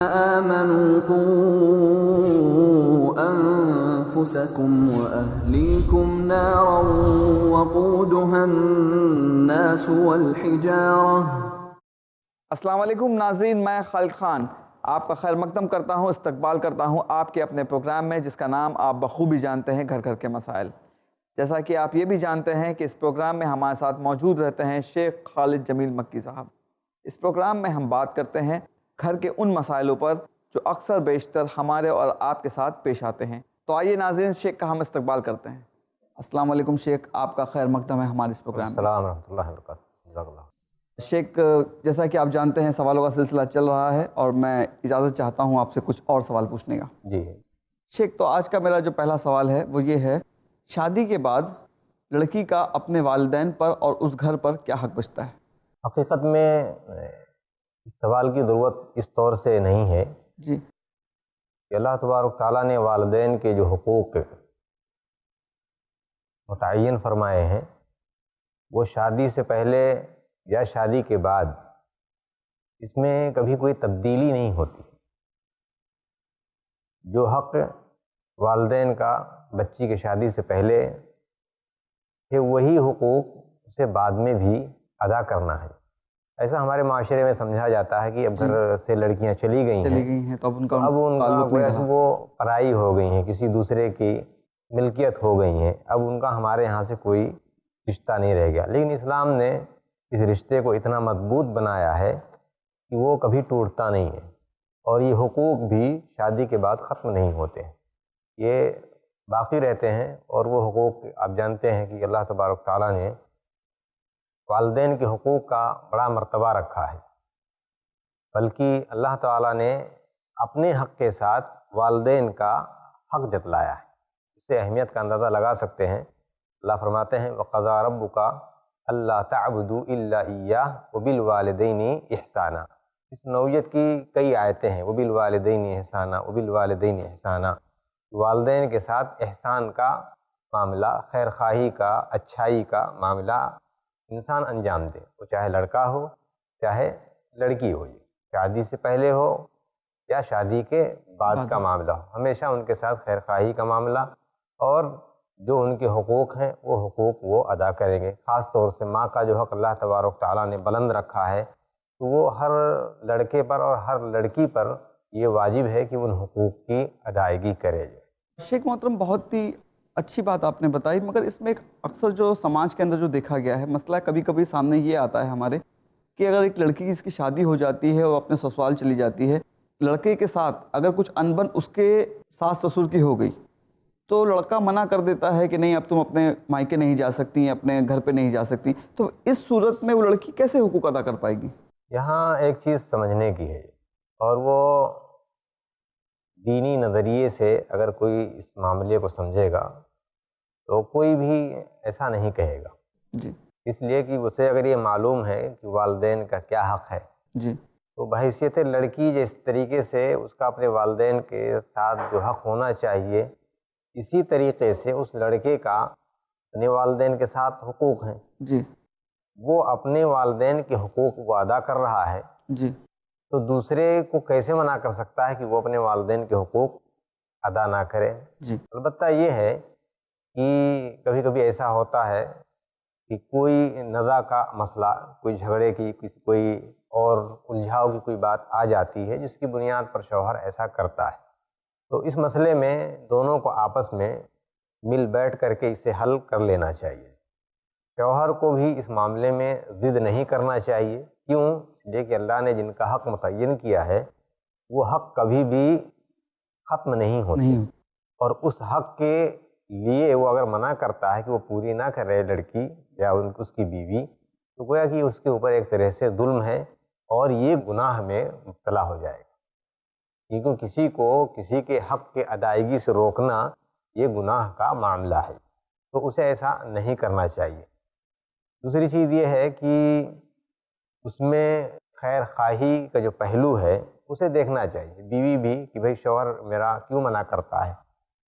آمنوا قوا أنفسكم وأهليكم نارا وقودها الناس والحجارة. السلام علیکم ناظرین، میں خالد خان آپ کا خیر مقدم کرتا ہوں، استقبال کرتا ہوں آپ کے اپنے پروگرام میں جس کا نام آپ بخوبی جانتے ہیں، گھر گھر کے مسائل. جیسا کہ آپ یہ بھی جانتے ہیں کہ اس پروگرام میں ہمارے ساتھ موجود رہتے ہیں شیخ خالد جمیل مکی صاحب. اس پروگرام میں ہم بات کرتے ہیں گھر کے ان مسائلوں پر جو اکثر بیشتر ہمارے اور آپ کے ساتھ پیش آتے ہیں. تو آئیے ناظرین، شیخ کا ہم استقبال کرتے ہیں. السلام علیکم شیخ، آپ کا خیر مقدم ہے ہمارے اس پروگرام میں. السلام ورحمۃ اللہ وبرکاتہ. جزاک اللہ. شیخ، جیسا کہ آپ جانتے ہیں سوالوں کا سلسلہ چل رہا ہے اور میں اجازت چاہتا ہوں آپ سے کچھ اور سوال پوچھنے کا. جی شیخ، تو آج کا میرا جو پہلا سوال ہے وہ یہ ہے، شادی کے بعد لڑکی کا اپنے والدین پر اور اس گھر پر کیا حق بچتا ہے؟ حقیقت میں اس سوال کی ضرورت اس طور سے نہیں ہے جی کہ اللہ تبارک تعالیٰ نے والدین کے جو حقوق متعین فرمائے ہیں وہ شادی سے پہلے یا شادی کے بعد اس میں کبھی کوئی تبدیلی نہیں ہوتی. جو حق والدین کا بچی کی شادی سے پہلے تھے وہی حقوق اسے بعد میں بھی ادا کرنا ہے. ایسا ہمارے معاشرے میں سمجھا جاتا ہے کہ اب گھر سے لڑکیاں چلی گئی ہیں تو اب ان کا تعلق نہیں رہا. وہ پرائی ہو گئی ہیں، کسی دوسرے کی ملکیت ہو گئی ہیں، اب ان کا ہمارے یہاں سے کوئی رشتہ نہیں رہ گیا. لیکن اسلام نے اس رشتے کو اتنا مضبوط بنایا ہے کہ وہ کبھی ٹوٹتا نہیں ہے، اور یہ حقوق بھی شادی کے بعد ختم نہیں ہوتے ہیں، یہ باقی رہتے ہیں. اور وہ حقوق آپ جانتے ہیں کہ اللہ تبارک تعالیٰ نے والدین کے حقوق کا بڑا مرتبہ رکھا ہے، بلکہ اللہ تعالیٰ نے اپنے حق کے ساتھ والدین کا حق جتلایا ہے. اس سے اہمیت کا اندازہ لگا سکتے ہیں. اللہ فرماتے ہیں وَقَضَىٰ رَبُّكَ أَلَّا تَعْبُدُوا إِلَّا إِيَّاهُ وَبِالْوَالِدَيْنِ إِحْسَانًا. اس نوعیت کی کئی آیتیں ہیں، وَبِالْوَالِدَيْنِ إِحْسَانًا وَبِالْوَالِدَيْنِ إِحْسَانًا. والدین کے ساتھ احسان کا معاملہ، خیر خواہی کا، اچھائی کا معاملہ انسان انجام دے، وہ چاہے لڑکا ہو چاہے لڑکی ہو، شادی سے پہلے ہو یا شادی کے بعد کا معاملہ ہو، ہمیشہ ان کے ساتھ خیر خواہی کا معاملہ، اور جو ان کے حقوق ہیں وہ حقوق وہ ادا کریں گے. خاص طور سے ماں کا جو حق اللہ تبارک تعالیٰ نے بلند رکھا ہے تو وہ ہر لڑکے پر اور ہر لڑکی پر یہ واجب ہے کہ ان حقوق کی ادائیگی کرے. شیخ محترم، بہت ہی اچھی بات آپ نے بتائی، مگر اس میں ایک اکثر جو سماج کے اندر جو دیکھا گیا ہے مسئلہ کبھی کبھی سامنے یہ آتا ہے ہمارے کہ اگر ایک لڑکی کی اس کی شادی ہو جاتی ہے اور اپنے سسرال چلی جاتی ہے، لڑکے کے ساتھ اگر کچھ انبن اس کے ساس سسر کی ہو گئی تو لڑکا منع کر دیتا ہے کہ نہیں، اب تم اپنے مائکے نہیں جا سکتی، اپنے گھر پہ نہیں جا سکتی. تو اس صورت میں وہ لڑکی کیسے حقوق ادا کر پائے گی؟ یہاں ایک چیز سمجھنے کی ہے، اور وہ دینی نظریے سے اگر کوئی اس معاملے کو سمجھے گا تو کوئی بھی ایسا نہیں کہے گا. جی اس لیے کہ اسے اگر یہ معلوم ہے کہ والدین کا کیا حق ہے، جی تو بحیثیت لڑکی جس طریقے سے اس کا اپنے والدین کے ساتھ جو حق ہونا چاہیے، اسی طریقے سے اس لڑکے کا اپنے والدین کے ساتھ حقوق ہیں. جی وہ اپنے والدین کے حقوق کو ادا کر رہا ہے جی تو دوسرے کو کیسے منع کر سکتا ہے کہ وہ اپنے والدین کے حقوق ادا نہ کرے؟ جی البتہ یہ ہے کہ کبھی کبھی ایسا ہوتا ہے کہ کوئی نزاع کا مسئلہ، کوئی جھگڑے کی، کوئی اور الجھاؤ کی کوئی بات آ جاتی ہے جس کی بنیاد پر شوہر ایسا کرتا ہے، تو اس مسئلے میں دونوں کو آپس میں مل بیٹھ کر کے اسے حل کر لینا چاہیے. شوہر کو بھی اس معاملے میں ضد نہیں کرنا چاہیے. کیوں؟ دیکھیے اللہ نے جن کا حق متعین کیا ہے وہ حق کبھی بھی ختم نہیں ہوتے، اور اس حق کے لیے وہ اگر منع کرتا ہے کہ وہ پوری نہ کرے لڑکی یا اس کی بیوی، تو گویا کہ اس کے اوپر ایک طرح سے ظلم ہے اور یہ گناہ میں مبتلا ہو جائے گا. کیونکہ کسی کو کسی کے حق کے ادائیگی سے روکنا یہ گناہ کا معاملہ ہے، تو اسے ایسا نہیں کرنا چاہیے. دوسری چیز یہ ہے کہ اس میں خیر خواہی کا جو پہلو ہے اسے دیکھنا چاہیے، بیوی بھی، کہ بھئی شوہر میرا کیوں منع کرتا ہے.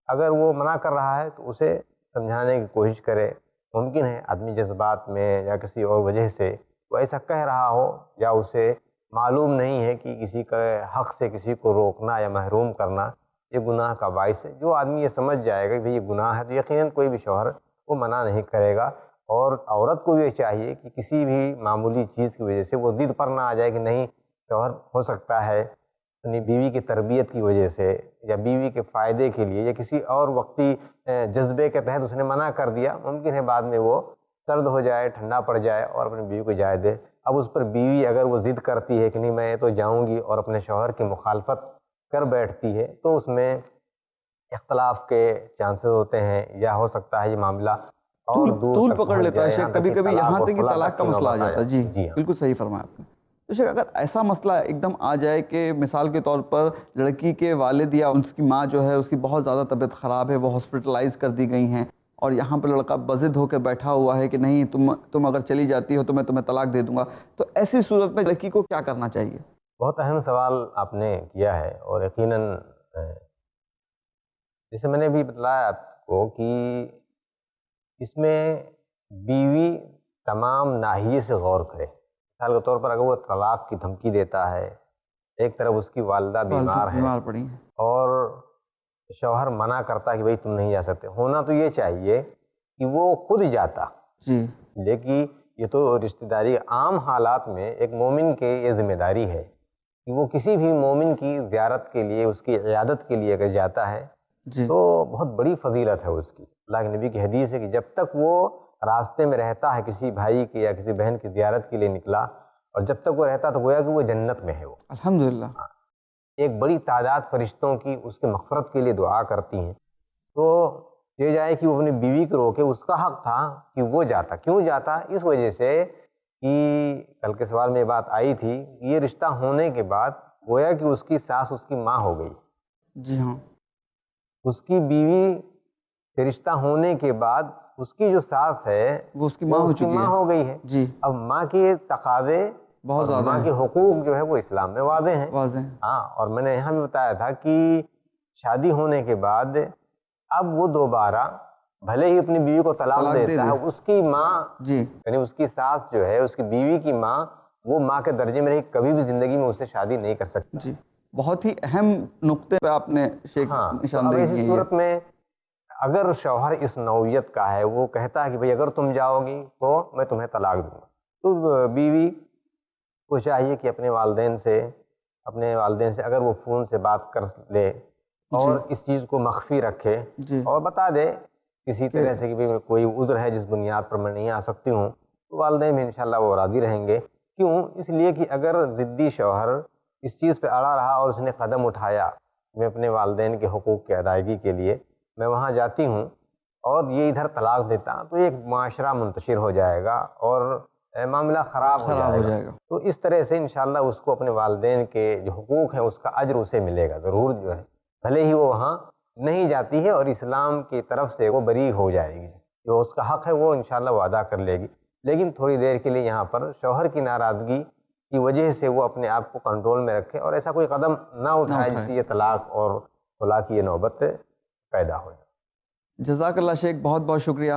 اگر وہ منع کر رہا ہے تو اسے سمجھانے کی کوشش کرے. ممکن ہے آدمی جذبات میں یا کسی اور وجہ سے وہ ایسا کہہ رہا ہو یا اسے معلوم نہیں ہے کہ کسی کا حق سے کسی کو روکنا یا محروم کرنا یہ گناہ کا باعث ہے۔ جو آدمی یہ سمجھ جائے گا کہ یہ گناہ ہے تو یقیناً کوئی بھی شوہر وہ منع نہیں کرے گا، اور عورت کو یہ چاہیے کہ کسی بھی معمولی چیز کی وجہ سے وہ ضد پر نہ آ جائے کہ نہیں شوہر ہو سکتا ہے اپنی بیوی کی تربیت کی وجہ سے یا بیوی کے فائدے کے لیے یا کسی اور وقتی جذبے کے تحت اس نے منع کر دیا، ممکن ہے بعد میں وہ سرد ہو جائے، ٹھنڈا پڑ جائے اور اپنی بیوی کو جائے دے۔ اب اس پر بیوی اگر وہ ضد کرتی ہے کہ نہیں میں تو جاؤں گی اور اپنے شوہر کی مخالفت کر بیٹھتی ہے تو اس میں اختلاف کے چانسز ہوتے ہیں، یا ہو سکتا ہے یہ معاملہ اور دور طول تک پکڑ پہنچ لیتا ہے جائے، شیخ، یہاں تک کبھی کہ کبھی طلاق یہاں اور تک کہ خلا طلاق کا کی مسئلہ آ نوبت جاتا ہے۔ جی جی ہاں۔ بالکل صحیح فرمایا آپ نے۔ تو شیخ اگر ایسا مسئلہ ایک دم آ جائے کہ مثال کے طور پر لڑکی کے والد یا اس کی ماں جو ہے اس کی بہت زیادہ طبیعت خراب ہے، وہ ہاسپٹلائز کر دی گئی ہیں، اور یہاں پہ لڑکا بضد ہو کے بیٹھا ہوا ہے کہ نہیں تم اگر چلی جاتی ہو تو میں تمہیں طلاق دے دوں گا، تو ایسی صورت میں لڑکی کو کیا کرنا چاہیے؟ بہت اہم سوال آپ نے کیا ہے، اور یقیناً جیسے میں نے بھی بتلایا آپ کو کہ اس میں بیوی تمام ناحیے سے غور کرے۔ مثال کے طور پر اگر وہ طلاق کی دھمکی دیتا ہے، ایک طرف اس کی والدہ بیمار ہے بیمار پڑی ہیں، اور شوہر منع کرتا ہے کہ بھئی تم نہیں جا سکتے، ہونا تو یہ چاہیے کہ وہ خود جاتا، جی لیکن یہ تو رشتہ داری عام حالات میں ایک مومن کے یہ ذمہ داری ہے کہ وہ کسی بھی مومن کی زیارت کے لیے، اس کی عیادت کے لیے اگر جاتا ہے جی تو بہت بڑی فضیلت ہے اس کی۔ اللہ کے نبی کی حدیث ہے کہ جب تک وہ راستے میں رہتا ہے کسی بھائی کی یا کسی بہن کی زیارت کے لیے نکلا، اور جب تک وہ رہتا تو گویا کہ وہ جنت میں ہے۔ وہ الحمدللہ۔ ایک بڑی تعداد فرشتوں کی اس کی مغفرت کے لیے دعا کرتی ہیں، تو یہ جائے کہ وہ اپنی بیوی کو روکے، اس کا حق تھا کہ وہ جاتا۔ کیوں جاتا؟ اس وجہ سے کہ کل کے سوال میں یہ بات آئی تھی، یہ رشتہ ہونے کے بعد گویا کہ اس کی ساس اس کی ماں ہو گئی۔ جی ہاں، اس کی بیوی سے رشتہ ہونے کے بعد اس کی جو ساس ہے وہ اس کی ماں ہو چکی ہے۔ ہو گئی ہے۔ جی اب ماں کے تقاضے بہت اور زیادہ ماں ہیں، کے حقوق جو ہے وہ اسلام میں واضح ہیں۔ واضح ہیں۔ ہاں، اور میں نے یہاں بھی بتایا تھا کہ شادی ہونے کے بعد اب وہ دوبارہ بھلے ہی اپنی بیوی کو طلاق دیتا ہے، اس کی ماں جی یعنی اس کی ساس جو ہے، اس کی بیوی کی ماں، وہ ماں کے درجے میں رہی، کبھی بھی زندگی میں اس سے شادی نہیں کر سکتی۔ جی بہت ہی اہم نقطے پہ آپ نے شیخ ہاں، تو اب نشاندہی کی ایسی ہے۔ صورت میں اگر شوہر اس نوعیت کا ہے، وہ کہتا ہے کہ بھئی اگر تم جاؤ گی تو میں تمہیں طلاق دوں گا، تو بیوی کو چاہیے کہ اپنے والدین سے اگر وہ فون سے بات کر لے اور اس چیز کو مخفی رکھے جی اور بتا دے کسی طرح سے کہ بھئی کوئی عذر ہے جس بنیاد پر میں نہیں آ سکتی ہوں، تو والدین بھی انشاءاللہ وہ راضی رہیں گے۔ کیوں؟ اس لیے کہ اگر ضدی شوہر اس چیز پہ اڑا رہا اور اس نے قدم اٹھایا میں اپنے والدین کے حقوق کی ادائیگی کے لیے میں وہاں جاتی ہوں اور یہ ادھر طلاق دیتا، تو ایک معاشرہ منتشر ہو جائے گا اور معاملہ خراب ہو جائے گا۔ تو اس طرح سے انشاءاللہ اس کو اپنے والدین کے جو حقوق ہیں اس کا اجر اسے ملے گا ضرور، جو ہے بھلے ہی وہ وہاں نہیں جاتی ہے اور اسلام کی طرف سے وہ بری ہو جائے گی، جو اس کا حق ہے وہ انشاءاللہ وہ ادا کر لے گی، لیکن تھوڑی دیر کے لیے یہاں پر شوہر کی ناراضگی کی وجہ سے وہ اپنے آپ کو کنٹرول میں رکھے اور ایسا کوئی قدم نہ اٹھائے جس سے یہ طلاق اور خلا کی یہ نوبت پیدا ہو جائے۔ جزاک اللہ شیخ، بہت بہت شکریہ۔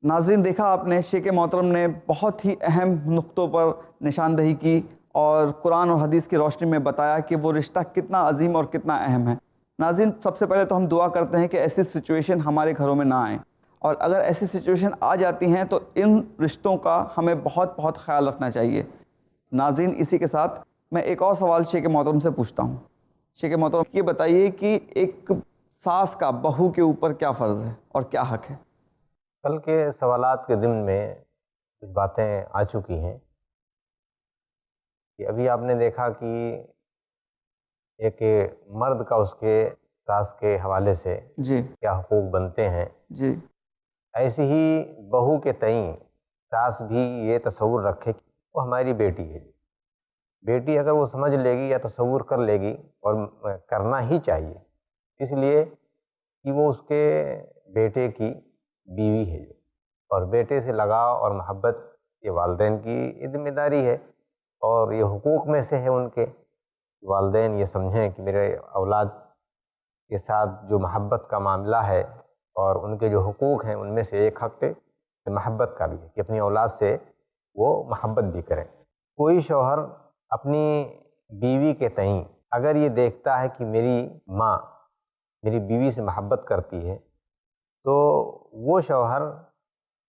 ناظرین، دیکھا آپ نے شیخ محترم نے بہت ہی اہم نقطوں پر نشاندہی کی اور قرآن اور حدیث کی روشنی میں بتایا کہ وہ رشتہ کتنا عظیم اور کتنا اہم ہے۔ ناظرین، سب سے پہلے تو ہم دعا کرتے ہیں کہ ایسی سچویشن ہمارے گھروں میں نہ آئیں، اور اگر ایسی سچویشن آ جاتی ہیں تو ان رشتوں کا ہمیں بہت بہت خیال رکھنا چاہیے۔ ناظرین، اسی کے ساتھ میں ایک اور سوال شیخ محترم سے پوچھتا ہوں۔ شیخ محترم یہ بتائیے کہ ایک ساس کا بہو کے اوپر کیا فرض ہے اور کیا حق ہے؟ کل کے سوالات کے ضمن میں کچھ باتیں آ چکی ہیں کہ ابھی آپ نے دیکھا کہ ایک مرد کا اس کے ساس کے حوالے سے جی کیا حقوق بنتے ہیں، جی ایسی ہی بہو کے تئیں ساس بھی یہ تصور رکھے کہ وہ ہماری بیٹی ہے۔ بیٹی اگر وہ سمجھ لے گی یا تصور کر لے گی، اور کرنا ہی چاہیے، اس لیے کہ وہ اس کے بیٹے کی بیوی ہے، اور بیٹے سے لگاؤ اور محبت یہ والدین کی ذمہ داری ہے، اور یہ حقوق میں سے ہے ان کے۔ والدین یہ سمجھیں کہ میرے اولاد کے ساتھ جو محبت کا معاملہ ہے اور ان کے جو حقوق ہیں ان میں سے ایک حق محبت کا بھی ہے کہ اپنی اولاد سے وہ محبت بھی کریں۔ کوئی شوہر اپنی بیوی کے تئیں اگر یہ دیکھتا ہے کہ میری ماں میری بیوی سے محبت کرتی ہے تو وہ شوہر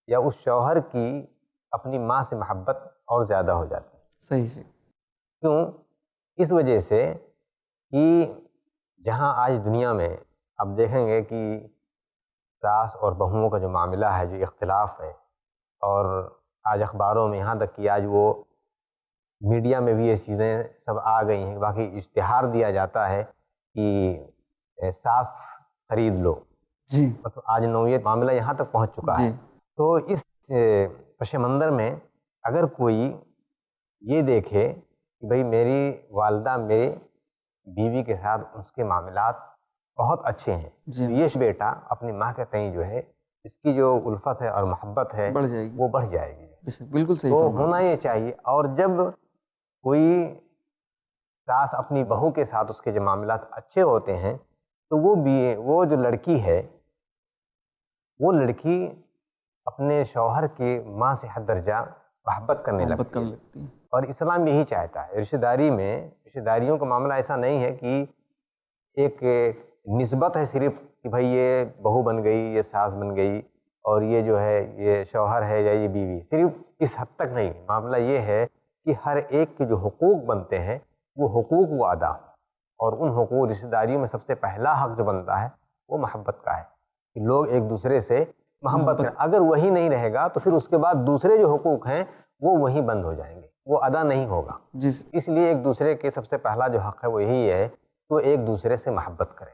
یا اس شوہر کی اپنی ماں سے محبت اور زیادہ ہو جاتی ہے۔ صحیح سے کیوں؟ اس وجہ سے کہ جہاں آج دنیا میں اب دیکھیں گے کہ ساس اور بہوؤں کا جو معاملہ ہے، جو اختلاف ہے، اور آج اخباروں میں یہاں تک کہ آج وہ میڈیا میں بھی یہ چیزیں سب آ گئی ہیں، باقی اشتہار دیا جاتا ہے کہ ساس خرید لو، جی مطلب آج نوعیت معاملہ یہاں تک پہنچ چکا ہے۔ جی تو اس پس منظر میں اگر کوئی یہ دیکھے کہ بھئی میری والدہ میری بیوی کے ساتھ اس کے معاملات بہت اچھے ہیں، جی تو یہ بیٹا اپنی ماں کے تئیں جو ہے اس کی جو الفت ہے اور محبت ہے بڑھ جائے گی، وہ بڑھ جائے گی۔ بے شک، بالکل صحیح تو فرمایا۔ ہونا یہ چاہیے۔ اور جب کوئی ساس اپنی بہو کے ساتھ اس کے جو معاملات اچھے ہوتے ہیں تو وہ جو لڑکی ہے وہ لڑکی اپنے شوہر کی ماں سے حد درجہ محبت کرنے محبت لگتی کرنے ہے۔ لگتی ہے۔ اور اسلام یہی چاہتا ہے۔ رشتہ داری میں رشتہ داریوں کا معاملہ ایسا نہیں ہے کہ ایک نسبت ہے صرف کہ بھئی یہ بہو بن گئی، یہ ساس بن گئی، اور یہ جو ہے یہ شوہر ہے یا یہ بیوی، صرف اس حد تک نہیں۔ معاملہ یہ ہے کہ ہر ایک کے جو حقوق بنتے ہیں وہ حقوق وہ ادا ہوں، اور ان حقوق رشتہ داریوں میں سب سے پہلا حق جو بنتا ہے وہ محبت کا ہے کہ لوگ ایک دوسرے سے محبت کریں۔ اگر وہی نہیں رہے گا تو پھر اس کے بعد دوسرے جو حقوق ہیں وہ وہیں بند ہو جائیں گے، وہ ادا نہیں ہوگا۔ جی اس لیے ایک دوسرے کے سب سے پہلا جو حق ہے وہ یہی ہے کہ وہ ایک دوسرے سے محبت کریں۔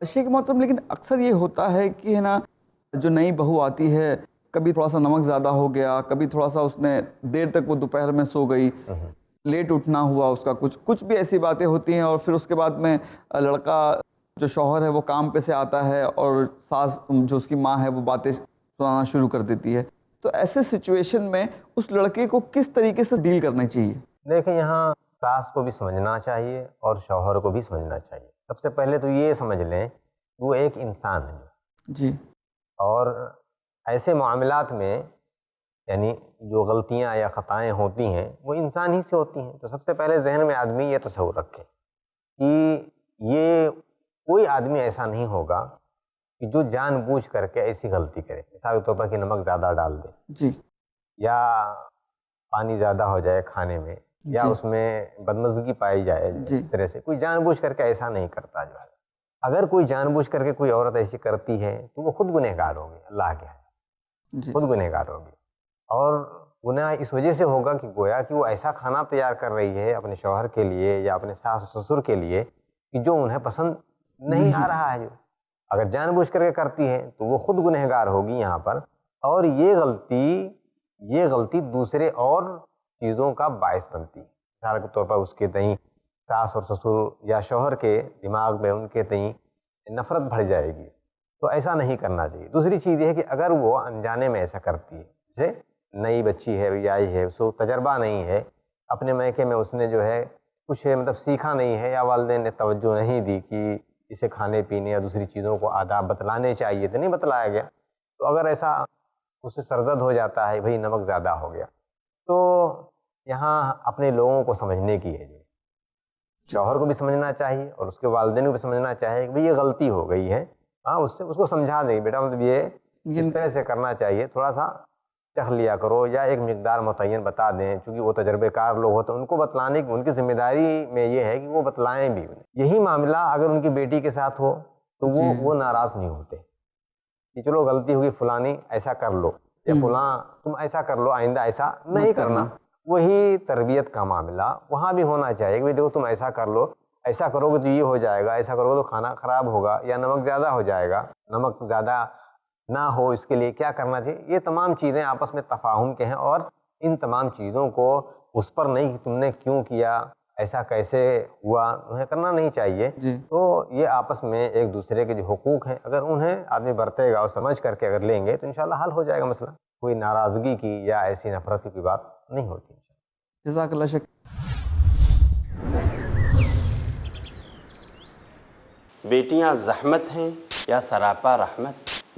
شیخ محترم، لیکن اکثر یہ ہوتا ہے کہ ہے نا، جو نئی بہو آتی ہے کبھی تھوڑا سا نمک زیادہ ہو گیا، کبھی تھوڑا سا اس نے دیر تک وہ دوپہر میں سو گئی، لیٹ اٹھنا ہوا اس کا، کچھ بھی ایسی باتیں ہوتی ہیں، اور پھر اس کے بعد میں لڑکا جو شوہر ہے وہ کام پہ سے آتا ہے اور ساس جو اس کی ماں ہے وہ باتیں سنانا شروع کر دیتی ہے۔ تو ایسے سچویشن میں اس لڑکے کو کس طریقے سے ڈیل کرنا چاہیے؟ دیکھیں، یہاں ساس کو بھی سمجھنا چاہیے اور شوہر کو بھی سمجھنا چاہیے۔ سب سے پہلے تو یہ سمجھ لیں کہ وہ ایک انسان ہے، جی اور ایسے معاملات میں یعنی جو غلطیاں یا خطائیں ہوتی ہیں وہ انسان ہی سے ہوتی ہیں۔ تو سب سے پہلے ذہن میں آدمی یہ تصور رکھے کہ یہ کوئی آدمی ایسا نہیں ہوگا کہ جو جان بوجھ کر کے ایسی غلطی کرے، مثال کے طور پر کہ نمک زیادہ ڈال دے، جی یا پانی زیادہ ہو جائے کھانے میں، یا جی اس میں بدمزگی پائی جائے، جی اس طرح سے کوئی جان بوجھ کر کے ایسا نہیں کرتا جو ہے۔ اگر کوئی جان بوجھ کر کے کوئی عورت ایسی کرتی ہے تو وہ خود گنہگار ہوگی، اللہ کے ہاں جی خود گنہگار ہوگی۔ اور گناہ اس وجہ سے ہوگا کہ گویا کہ وہ ایسا کھانا تیار کر رہی ہے اپنے شوہر کے لیے یا اپنے ساس و سسر کے لیے کہ جو انہیں پسند نہیں آ رہا ہے۔ اگر جان بوجھ کر کے کرتی ہے تو وہ خود گنہگار ہوگی یہاں پر، اور یہ غلطی دوسرے اور چیزوں کا باعث بنتی ہے۔ مثال کے طور پر اس کے تئیں ساس اور سسر یا شوہر کے دماغ میں ان کے تئیں نفرت بڑھ جائے گی، تو ایسا نہیں کرنا چاہیے۔ دوسری چیز یہ ہے کہ اگر وہ انجانے میں ایسا کرتی ہے، جیسے نئی بچی ہے یا آئی ہے، اس کو تجربہ نہیں ہے، اپنے میکے میں اس نے جو ہے کچھ مطلب سیکھا نہیں ہے، یا والدین نے توجہ نہیں دی کہ اسے کھانے پینے یا دوسری چیزوں کو آداب بتلانے چاہیے تو نہیں بتلایا گیا، تو اگر ایسا اسے سرزد ہو جاتا ہے بھئی نمک زیادہ ہو گیا، تو یہاں اپنے لوگوں کو سمجھنے کی ہے، شوہر کو بھی سمجھنا چاہیے اور اس کے والدین کو بھی سمجھنا چاہیے کہ بھئی یہ غلطی ہو گئی ہے۔ ہاں، اس کو سمجھا دیں بیٹا مطلب یہ اس طرح سے کرنا چاہیے، تھوڑا سا چکھ لیا کرو، یا ایک مقدار متعین بتا دیں، چونکہ وہ تجربے کار لوگ ہوتے ہیں، ان کو بتلانے کی ان کی ذمہ داری میں یہ ہے کہ وہ بتلائیں بھی۔ یہی معاملہ اگر ان کی بیٹی کے ساتھ ہو تو وہ ناراض نہیں ہوتے کہ چلو غلطی ہوگی، فلانی ایسا کر لو، یا فلاں تم ایسا کر لو، آئندہ ایسا نہیں کرنا۔ وہی تربیت کا معاملہ وہاں بھی ہونا چاہیے کہ دیکھو تم ایسا کر لو، ایسا کرو گے تو یہ ہو جائے گا، ایسا کرو گے تو کھانا خراب ہوگا، یا نمک زیادہ ہو جائے گا، نمک زیادہ نہ ہو اس کے لیے کیا کرنا چاہیے۔ یہ تمام چیزیں آپس میں تفاہم کے ہیں، اور ان تمام چیزوں کو اس پر نہیں کہ تم نے کیوں کیا، ایسا کیسے ہوا، انہیں کرنا نہیں چاہیے۔ تو یہ آپس میں ایک دوسرے کے جو حقوق ہیں اگر انہیں آدمی برتے گا اور سمجھ کر کے اگر لیں گے تو انشاءاللہ حل ہو جائے گا مسئلہ۔ کوئی ناراضگی کی یا ایسی نفرت کی بات نہیں ہوتی۔ جزاک اللہ شیخ۔ بیٹیاں زحمت ہیں یا سراپا رحمت؟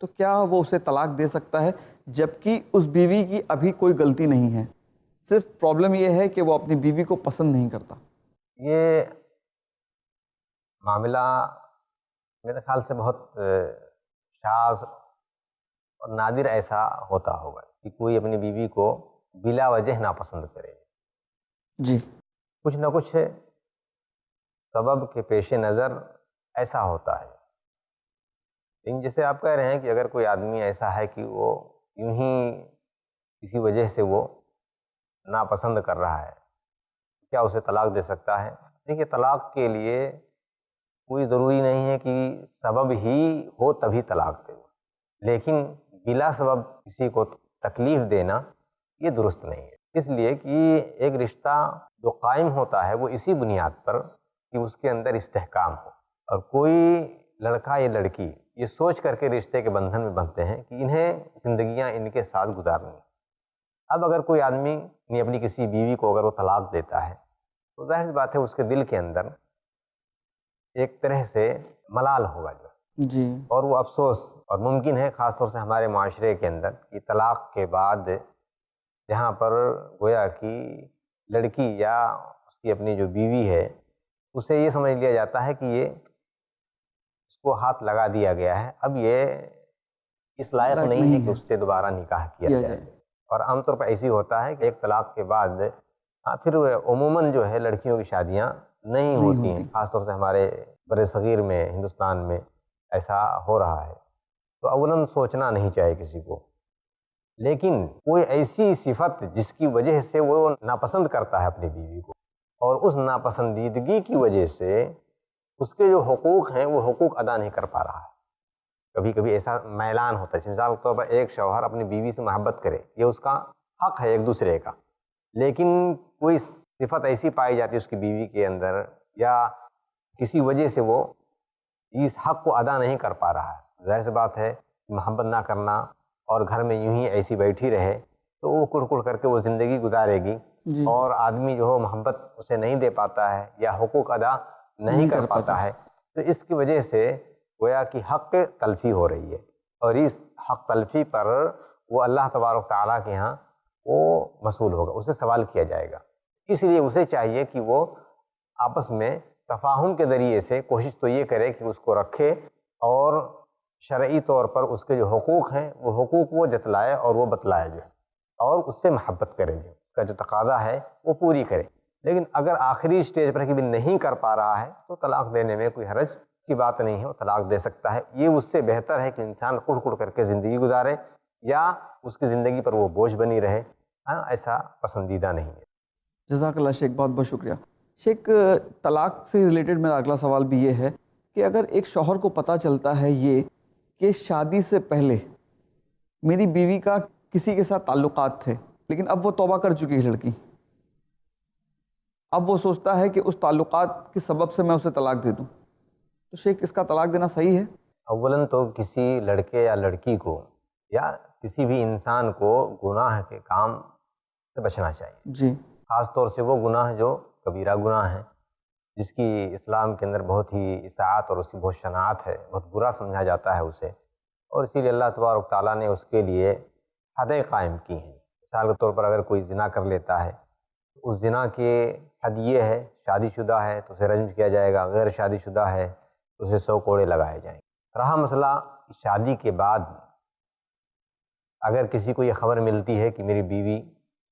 تو کیا وہ اسے طلاق دے سکتا ہے جبکہ اس بیوی کی ابھی کوئی غلطی نہیں ہے، صرف پرابلم یہ ہے کہ وہ اپنی بیوی کو پسند نہیں کرتا؟ یہ معاملہ میرے خیال سے بہت شاذ اور نادر ایسا ہوتا ہوگا کہ کوئی اپنی بیوی کو بلا وجہ ناپسند کرے. جی. کچھ نہ کچھ سبب کے پیش نظر ایسا ہوتا ہے. لیکن جیسے آپ کہہ رہے ہیں کہ اگر کوئی آدمی ایسا ہے کہ وہ یوں ہی کسی وجہ سے وہ ناپسند کر رہا ہے، کیا اسے طلاق دے سکتا ہے؟ دیکھیے، طلاق کے لیے کوئی ضروری نہیں ہے کہ سبب ہی ہو تبھی طلاق دے، لیکن بلا سبب کسی کو تکلیف دینا یہ درست نہیں ہے. اس لیے کہ ایک رشتہ جو قائم ہوتا ہے وہ اسی بنیاد پر کہ اس کے اندر استحکام ہو، اور کوئی لڑکا یا لڑکی یہ سوچ کر کے رشتے کے بندھن میں بندھتے ہیں کہ انہیں زندگیاں ان کے ساتھ گزارنی. اب اگر کوئی آدمی اپنی کسی بیوی کو اگر وہ طلاق دیتا ہے تو ظاہر سی بات ہے اس کے دل کے اندر ایک طرح سے ملال ہوگا جی. اور وہ افسوس، اور ممکن ہے خاص طور سے ہمارے معاشرے کے اندر کہ طلاق کے بعد جہاں پر گویا کہ لڑکی یا اس کی اپنی جو بیوی ہے اسے یہ سمجھ لیا جاتا ہے کہ یہ اس کو ہاتھ لگا دیا گیا ہے، اب یہ اس لائق نہیں ہے کہ اس سے دوبارہ نکاح کیا جائے. اور عام طور پر ایسی ہوتا ہے کہ ایک طلاق کے بعد پھر عموماً جو ہے لڑکیوں کی شادیاں نہیں ہوتی ہیں، خاص طور سے ہمارے بر صغیر میں، ہندوستان میں ایسا ہو رہا ہے. تو اولاً سوچنا نہیں چاہیے کسی کو، لیکن کوئی ایسی صفت جس کی وجہ سے وہ ناپسند کرتا ہے اپنی بیوی کو، اور اس ناپسندیدگی کی وجہ سے اس کے جو حقوق ہیں وہ حقوق ادا نہیں کر پا رہا ہے. کبھی کبھی ایسا میلان ہوتا ہے، مثال کے طور پر ایک شوہر اپنی بیوی سے محبت کرے، یہ اس کا حق ہے ایک دوسرے کا، لیکن کوئی صفت ایسی پائی جاتی ہے اس کی بیوی کے اندر یا کسی وجہ سے وہ اس حق کو ادا نہیں کر پا رہا ہے. ظاہر سی بات ہے محبت نہ کرنا اور گھر میں یوں ہی ایسی بیٹھی رہے تو وہ کڑ کڑ کر کے وہ زندگی گزارے گی. اور آدمی جو ہو محبت اسے نہیں دے پاتا ہے یا حقوق ادا نہیں کر پاتا ہے، تو اس کی وجہ سے گویا کہ حق تلفی ہو رہی ہے، اور اس حق تلفی پر وہ اللہ تبارک تعالیٰ کے ہاں وہ مسئول ہوگا، اسے سوال کیا جائے گا. اس لیے اسے چاہیے کہ وہ آپس میں تفاہم کے ذریعے سے کوشش تو یہ کرے کہ اس کو رکھے، اور شرعی طور پر اس کے جو حقوق ہیں وہ حقوق وہ جتلائے اور وہ بتلائے جو ہے، اور اس سے محبت کرے، جو اس کا جو تقاضا ہے وہ پوری کرے. لیکن اگر آخری اسٹیج پر کہ بھی نہیں کر پا رہا ہے تو طلاق دینے میں کوئی حرج کی بات نہیں ہے، وہ طلاق دے سکتا ہے. یہ اس سے بہتر ہے کہ انسان کڑ کڑ کر کے زندگی گزارے یا اس کی زندگی پر وہ بوجھ بنی رہے. ایسا پسندیدہ نہیں ہے. جزاک اللہ شیخ، بہت بہت شکریہ. شیخ، طلاق سے ریلیٹڈ میرا اگلا سوال بھی یہ ہے کہ اگر ایک شوہر کو پتہ چلتا ہے یہ کہ شادی سے پہلے میری بیوی کا کسی کے ساتھ تعلقات تھے، لیکن اب وہ توبہ کر چکی ہے لڑکی، اب وہ سوچتا ہے کہ اس تعلقات کے سبب سے میں اسے طلاق دے دوں، تو شیخ اس کا طلاق دینا صحیح ہے؟ اولاً تو کسی لڑکے یا لڑکی کو یا کسی بھی انسان کو گناہ کے کام سے بچنا چاہیے. جی. خاص طور سے وہ گناہ جو کبیرہ گناہ ہے، جس کی اسلام کے اندر بہت ہی اطاعت اور اس کی بہت شناعت ہے، بہت برا سمجھا جاتا ہے اسے، اور اسی لیے اللہ تبارک تعالیٰ نے اس کے لیے حدیں قائم کی ہیں. مثال کے طور پر اگر کوئی زنا کر لیتا ہے تو اس زنا کے حد یہ ہے، شادی شدہ ہے تو اسے رجم کیا جائے گا، غیر شادی شدہ ہے تو اسے 100 کوڑے لگائے جائیں گے. رہا مسئلہ شادی کے بعد اگر کسی کو یہ خبر ملتی ہے کہ میری بیوی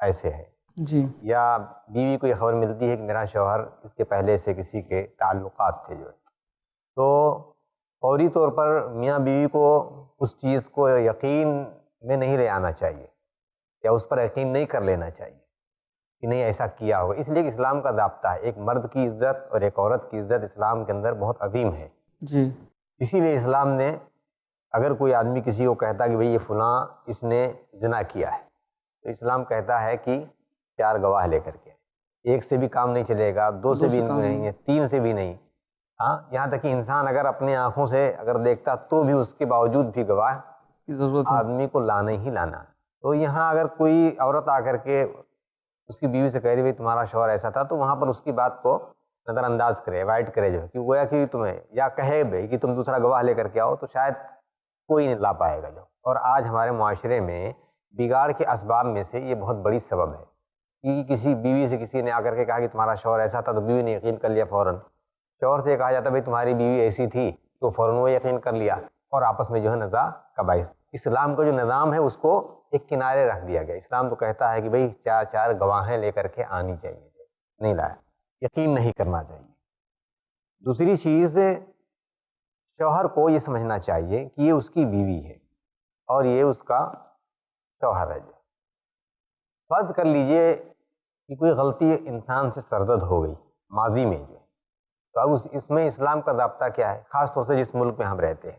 ایسے ہے، جی، یا بیوی کو یہ خبر ملتی ہے کہ میرا شوہر اس کے پہلے سے کسی کے تعلقات تھے جو، تو فوری طور پر میاں بیوی کو اس چیز کو یقین میں نہیں لے آنا چاہیے یا اس پر یقین نہیں کر لینا چاہیے کہ نہیں ایسا کیا ہوگا. اس لیے کہ اسلام کا ضابطہ ہے، ایک مرد کی عزت اور ایک عورت کی عزت اسلام کے اندر بہت عظیم ہے. جی. اسی لیے اسلام نے اگر کوئی آدمی کسی کو کہتا کہ بھئی یہ فلاں اس نے زنا کیا ہے، تو اسلام کہتا ہے کہ 4 گواہ لے کر کے، 1 سے بھی کام نہیں چلے گا، 2 سے بھی نہیں، 3 سے بھی نہیں، یہاں تک کہ انسان اگر اپنی آنکھوں سے اگر دیکھتا تو بھی اس کے باوجود بھی گواہ کی ضرورت ہے، آدمی کو لانا ہی لانا. تو یہاں اگر کوئی عورت آ کر کے اس کی بیوی سے کہہ دی بھئی تمہارا شوہر ایسا تھا، تو وہاں پر اس کی بات کو نظر انداز کرے، اوائڈ کرے، جو ہے کہ گویا کہ تمہیں یا کہے بھئی کہ تم دوسرا گواہ لے کر کے آؤ، تو شاید کوئی نہیں لا پائے گا جو. اور آج ہمارے معاشرے میں بگاڑ کے اسباب میں سے یہ بہت بڑی سبب ہے کہ کسی بیوی سے کسی نے آ کر کے کہا کہ تمہارا شوہر ایسا تھا تو بیوی نے یقین کر لیا فوراً. شوہر سے کہا جاتا بھائی تمہاری بیوی ایسی تھی تو فوراً وہ یقین کر لیا اور آپس میں جو ہے نزاع کا باعث. اسلام کا جو نظام ہے اس کو ایک کنارے رکھ دیا گیا. اسلام تو کہتا ہے کہ بھئی چار گواہیں لے کر کے آنی چاہیے, نہیں لایا, یقین نہیں کرنا چاہیے. دوسری چیز, شوہر کو یہ سمجھنا چاہیے کہ یہ اس کی بیوی ہے اور یہ اس کا شوہر ہے. فرض کر لیجئے کہ کوئی غلطی انسان سے سرزد ہو گئی ماضی میں جو, تو اب اس میں اسلام کا ضابطہ کیا ہے؟ خاص طور سے جس ملک میں ہم رہتے ہیں,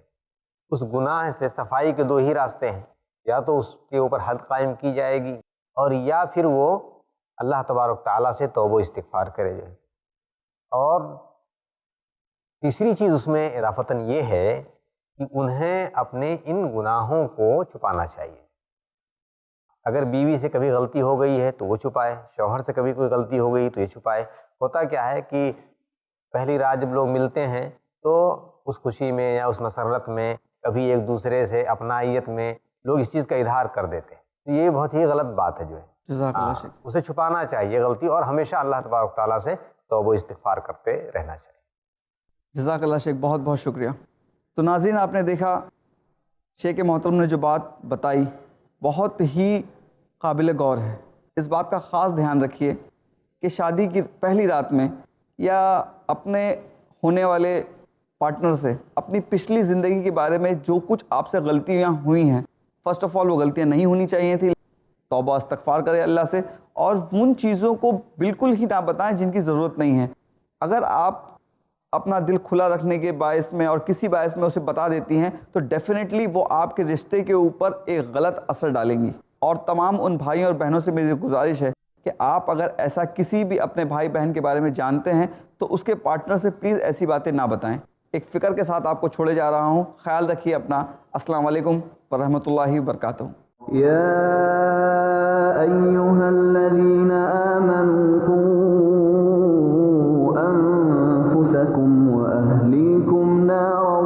اس گناہ سے صفائی کے 2 ہی راستے ہیں. یا تو اس کے اوپر حد قائم کی جائے گی اور یا پھر وہ اللہ تبارک تعالیٰ سے توبہ و استغفار کرے جائے. اور تیسری چیز اس میں اضافتاً یہ ہے کہ انہیں اپنے ان گناہوں کو چھپانا چاہیے. اگر بیوی سے کبھی غلطی ہو گئی ہے تو وہ چھپائے, شوہر سے کبھی کوئی غلطی ہو گئی تو یہ چھپائے. ہوتا کیا ہے کہ پہلی رات جب لوگ ملتے ہیں تو اس خوشی میں یا اس مسرت میں کبھی ایک دوسرے سے اپنائیت میں لوگ اس چیز کا اظہار کر دیتے ہیں. تو یہ بہت ہی غلط بات ہے جو ہے. جزاک اللہ شیخ. اسے چھپانا چاہیے غلطی, اور ہمیشہ اللہ تبارک تعالیٰ سے توبہ و استغفار کرتے رہنا چاہیے. جزاک اللہ شیخ, بہت بہت شکریہ. تو ناظرین, آپ نے دیکھا شیخ محترم نے جو بات بتائی بہت ہی قابل غور ہے. اس بات کا خاص دھیان رکھیے کہ شادی کی پہلی رات میں یا اپنے ہونے والے پارٹنر سے اپنی پچھلی زندگی کے بارے میں جو کچھ آپ سے غلطیاں ہوئی ہیں, فرسٹ آف آل وہ غلطیاں نہیں ہونی چاہیے تھی. توبہ استغفار کرے اللہ سے, اور ان چیزوں کو بالکل ہی نہ بتائیں جن کی ضرورت نہیں ہے. اگر آپ اپنا دل کھلا رکھنے کے باعث میں اور کسی باعث میں اسے بتا دیتی ہیں تو ڈیفینیٹلی وہ آپ کے رشتے کے اوپر ایک غلط اثر ڈالیں گی. اور تمام ان بھائیوں اور بہنوں سے میری گزارش ہے کہ آپ اگر ایسا کسی بھی اپنے بھائی بہن کے بارے میں جانتے ہیں تو اس کے پارٹنر سے پلیز ایسی باتیں نہ بتائیں. ایک فکر کے ساتھ آپ کو چھوڑے جا رہا ہوں. خیال رکھیے اپنا. السلام علیکم ورحمۃ اللہ وبرکاتہ. يا أيها الذين آمنوا قوا أنفسكم وأهليكم نارا